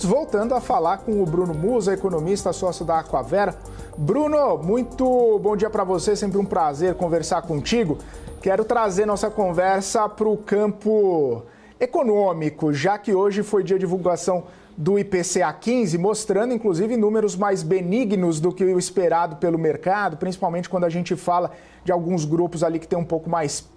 Voltando a falar com o Bruno Musa, economista, sócio da Aquavera. Bruno, muito bom dia para você, sempre um prazer conversar contigo. Quero trazer nossa conversa para o campo econômico, já que hoje foi dia de divulgação do IPCA 15, mostrando inclusive números mais benignos do que o esperado pelo mercado, principalmente quando a gente fala de alguns grupos ali que tem um pouco mais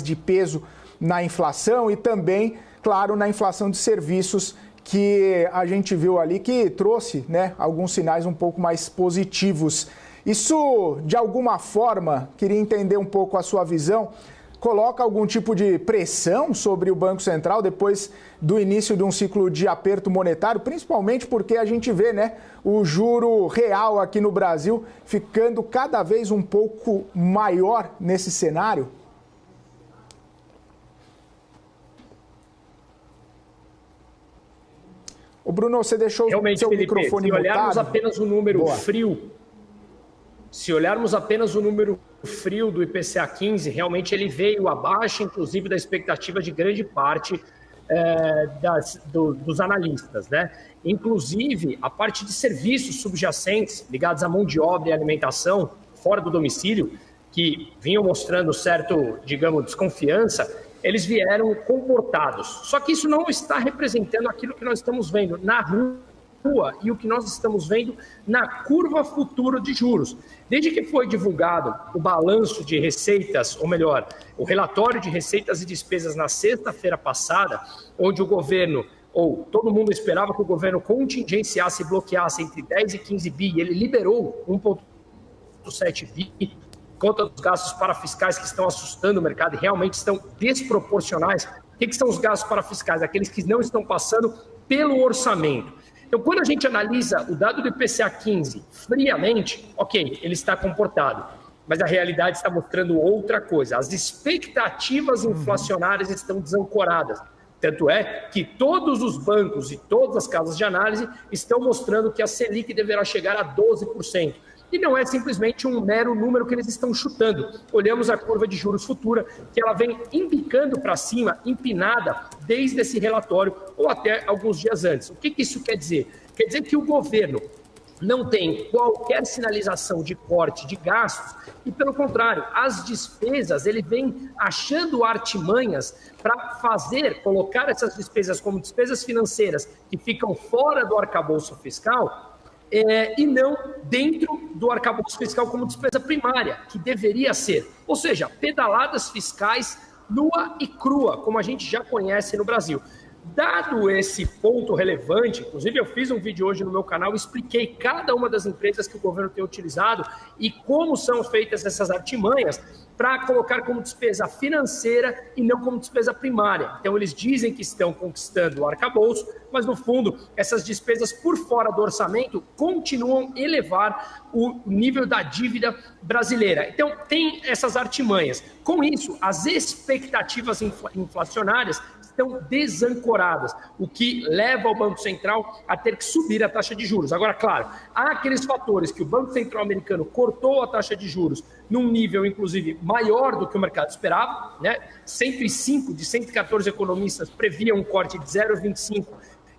de peso na inflação e também, claro, na inflação de serviços, que a gente viu ali que trouxe, né, alguns sinais um pouco mais positivos. Isso, de alguma forma, queria entender um pouco a sua visão, coloca algum tipo de pressão sobre o Banco Central depois do início de um ciclo de aperto monetário, principalmente porque a gente vê, né, o juro real aqui no Brasil ficando cada vez um pouco maior nesse cenário? O Bruno, você deixou o seu microfone mutado? Se olharmos apenas o número frio, se olharmos apenas o número frio do IPCA 15, realmente ele veio abaixo, inclusive, da expectativa de grande parte dos analistas, né? Inclusive, a parte de serviços subjacentes ligados à mão de obra e alimentação fora do domicílio, que vinham mostrando certo, digamos, desconfiança, eles vieram comportados. Só que isso não está representando aquilo que nós estamos vendo na rua e o que nós estamos vendo na curva futura de juros. Desde que foi divulgado o balanço de receitas, ou melhor, o relatório de receitas e despesas na sexta-feira passada, onde o governo, ou todo mundo esperava que o governo contingenciasse e bloqueasse entre 10 e 15 bi, e ele liberou 1,7 bi, conta dos gastos parafiscais que estão assustando o mercado e realmente estão desproporcionais. O que são os gastos parafiscais? Aqueles que não estão passando pelo orçamento. Então, quando a gente analisa o dado do IPCA 15 friamente, ok, ele está comportado, mas a realidade está mostrando outra coisa. As expectativas inflacionárias estão desancoradas. Tanto é que todos os bancos e todas as casas de análise estão mostrando que a Selic deverá chegar a 12%. E não é simplesmente um mero número que eles estão chutando. Olhamos a curva de juros futura, que ela vem embicando para cima, empinada, desde esse relatório ou até alguns dias antes. O que isso quer dizer? Quer dizer que o governo não tem qualquer sinalização de corte de gastos e, pelo contrário, as despesas, ele vem achando artimanhas para colocar essas despesas como despesas financeiras que ficam fora do arcabouço fiscal, e não dentro do arcabouço fiscal como despesa primária, que deveria ser. Ou seja, pedaladas fiscais nua e crua, como a gente já conhece no Brasil. Dado esse ponto relevante, inclusive eu fiz um vídeo hoje no meu canal, expliquei cada uma das empresas que o governo tem utilizado e como são feitas essas artimanhas para colocar como despesa financeira e não como despesa primária. Então, eles dizem que estão conquistando o arcabouço, mas, no fundo, essas despesas por fora do orçamento continuam a elevar o nível da dívida brasileira. Então, tem essas artimanhas. Com isso, as expectativas inflacionárias estão desancoradas, o que leva o Banco Central a ter que subir a taxa de juros. Agora, claro, há aqueles fatores que o Banco Central americano cortou a taxa de juros num nível, inclusive, maior do que o mercado esperava, né? 105 de 114 economistas previam um corte de 0,25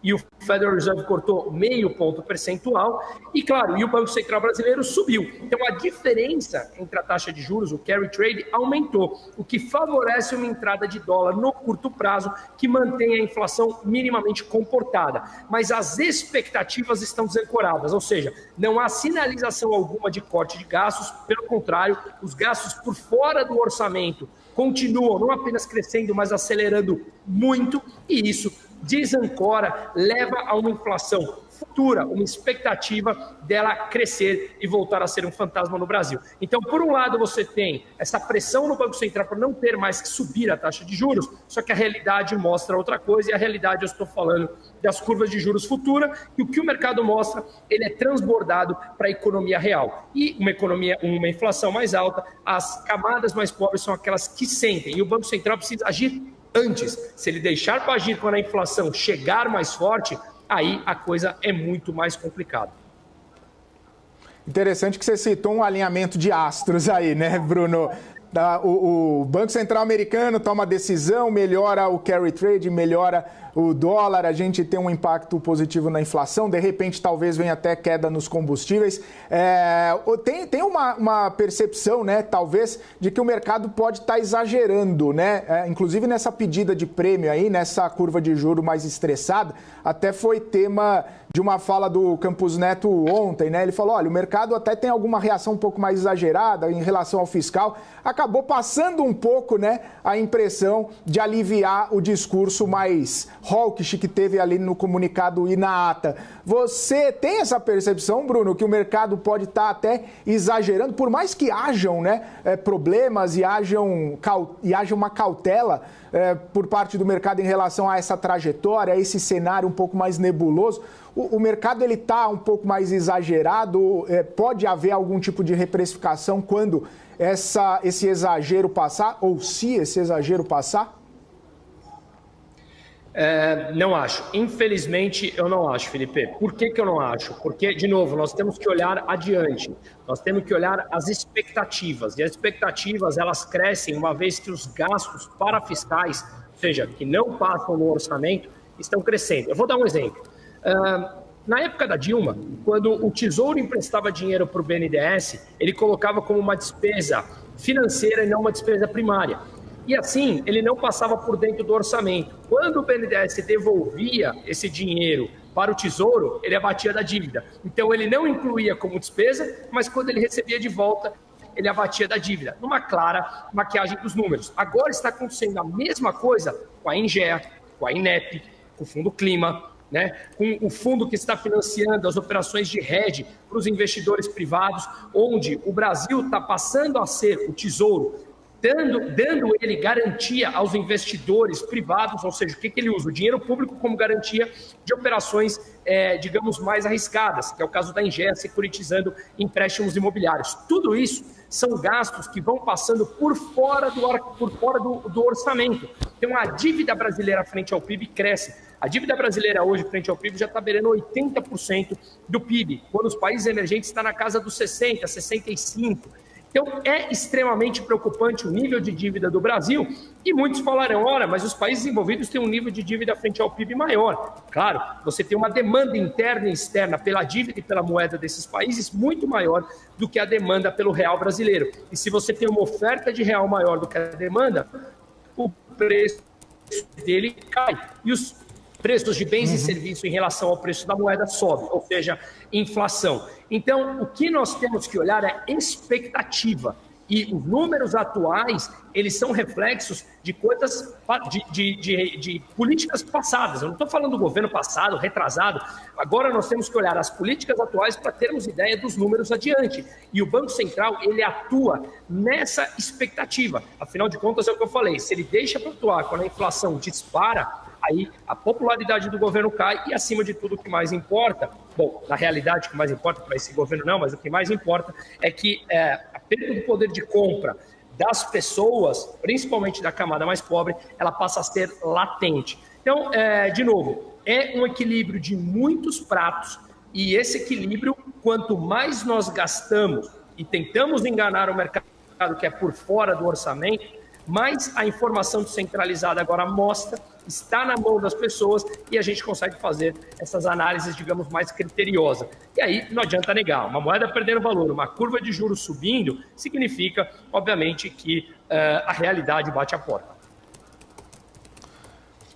e o Federal Reserve cortou meio ponto percentual e, claro, e o Banco Central brasileiro subiu. Então, a diferença entre a taxa de juros, o carry trade, aumentou, o que favorece uma entrada de dólar no curto prazo que mantém a inflação minimamente comportada. Mas as expectativas estão desancoradas, ou seja, não há sinalização alguma de corte de gastos, pelo contrário, os gastos por fora do orçamento continuam não apenas crescendo, mas acelerando muito, e isso desancora, leva a uma inflação futura, uma expectativa dela crescer e voltar a ser um fantasma no Brasil. Então, por um lado, você tem essa pressão no Banco Central para não ter mais que subir a taxa de juros, só que a realidade mostra outra coisa, e a realidade, eu estou falando das curvas de juros futura, e o que o mercado mostra, ele é transbordado para a economia real. E uma inflação mais alta, as camadas mais pobres são aquelas que sentem, e o Banco Central precisa agir antes. Se ele deixar para agir quando a inflação chegar mais forte, aí a coisa é muito mais complicada. Interessante que você citou um alinhamento de astros aí, né, Bruno? O Banco Central americano toma decisão, melhora o carry trade, melhora o dólar, a gente tem um impacto positivo na inflação, de repente talvez venha até queda nos combustíveis. Tem uma percepção, né, talvez, de que o mercado pode estar exagerando, né? Inclusive nessa pedida de prêmio aí, nessa curva de juro mais estressada, até foi tema de uma fala do Campos Neto ontem, né? Ele falou, olha, o mercado até tem alguma reação um pouco mais exagerada em relação ao fiscal, acabou passando um pouco, né, a impressão de aliviar o discurso mais hawkish que teve ali no comunicado e na ata. Você tem essa percepção, Bruno, que o mercado pode estar até exagerando, por mais que hajam, né, problemas e haja uma cautela por parte do mercado em relação a essa trajetória, a esse cenário um pouco mais nebuloso? O mercado ele está um pouco mais exagerado? Pode haver algum tipo de reprecificação quando esse exagero passar, ou se esse exagero passar? Não acho. Infelizmente, eu não acho, Felipe. Por que eu não acho? Porque, de novo, nós temos que olhar adiante. Nós temos que olhar as expectativas. E as expectativas, elas crescem uma vez que os gastos parafiscais, ou seja, que não passam no orçamento, estão crescendo. Eu vou dar um exemplo. Na época da Dilma, quando o Tesouro emprestava dinheiro para o BNDES, ele colocava como uma despesa financeira e não uma despesa primária. E assim, ele não passava por dentro do orçamento. Quando o BNDES devolvia esse dinheiro para o Tesouro, ele abatia da dívida. Então, ele não incluía como despesa, mas quando ele recebia de volta, ele abatia da dívida, numa clara maquiagem dos números. Agora está acontecendo a mesma coisa com a Engea, com a INEP, com o Fundo Clima, né, com o fundo que está financiando as operações de hedge para os investidores privados, onde o Brasil está passando a ser o Tesouro, dando ele garantia aos investidores privados, ou seja, o que ele usa? O dinheiro público como garantia de operações, digamos, mais arriscadas, que é o caso da Engea, securitizando empréstimos imobiliários. Tudo isso são gastos que vão passando por fora do orçamento. Então, a dívida brasileira frente ao PIB cresce. A dívida brasileira hoje, frente ao PIB, já está beirando 80% do PIB, quando os países emergentes estão na casa dos 60%, 65%. Então, é extremamente preocupante o nível de dívida do Brasil e muitos falarão, ora, mas os países envolvidos têm um nível de dívida frente ao PIB maior. Claro, você tem uma demanda interna e externa pela dívida e pela moeda desses países muito maior do que a demanda pelo real brasileiro. E se você tem uma oferta de real maior do que a demanda, o preço dele cai. E os preços de bens e serviços em relação ao preço da moeda sobe, ou seja, inflação. Então, o que nós temos que olhar é expectativa. E os números atuais, eles são reflexos de coisas, de políticas passadas. Eu não estou falando do governo passado, retrasado. Agora nós temos que olhar as políticas atuais para termos ideia dos números adiante. E o Banco Central, ele atua nessa expectativa. Afinal de contas, é o que eu falei, se ele deixa para atuar quando a inflação dispara, aí a popularidade do governo cai e, acima de tudo, o que mais importa, bom, na realidade, o que mais importa para esse governo não, mas o que mais importa é que a perda do poder de compra das pessoas, principalmente da camada mais pobre, ela passa a ser latente. Então, de novo, é um equilíbrio de muitos pratos e esse equilíbrio, quanto mais nós gastamos e tentamos enganar o mercado que é por fora do orçamento, mais a informação descentralizada agora mostra, está na mão das pessoas e a gente consegue fazer essas análises, digamos, mais criteriosas. E aí não adianta negar, uma moeda perdendo valor, uma curva de juros subindo, significa, obviamente, que a realidade bate a porta.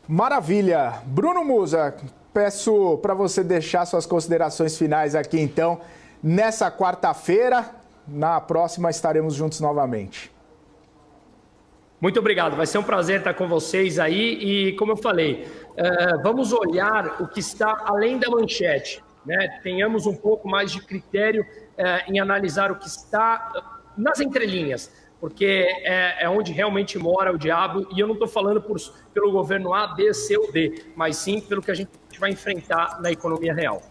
Maravilha. Bruno Musa, peço para você deixar suas considerações finais aqui, então, nessa quarta-feira. Na próxima estaremos juntos novamente. Muito obrigado, vai ser um prazer estar com vocês aí e, como eu falei, vamos olhar o que está além da manchete, né? Tenhamos um pouco mais de critério em analisar o que está nas entrelinhas, porque é onde realmente mora o diabo e eu não estou falando pelo governo A, B, C ou D, mas sim pelo que a gente vai enfrentar na economia real.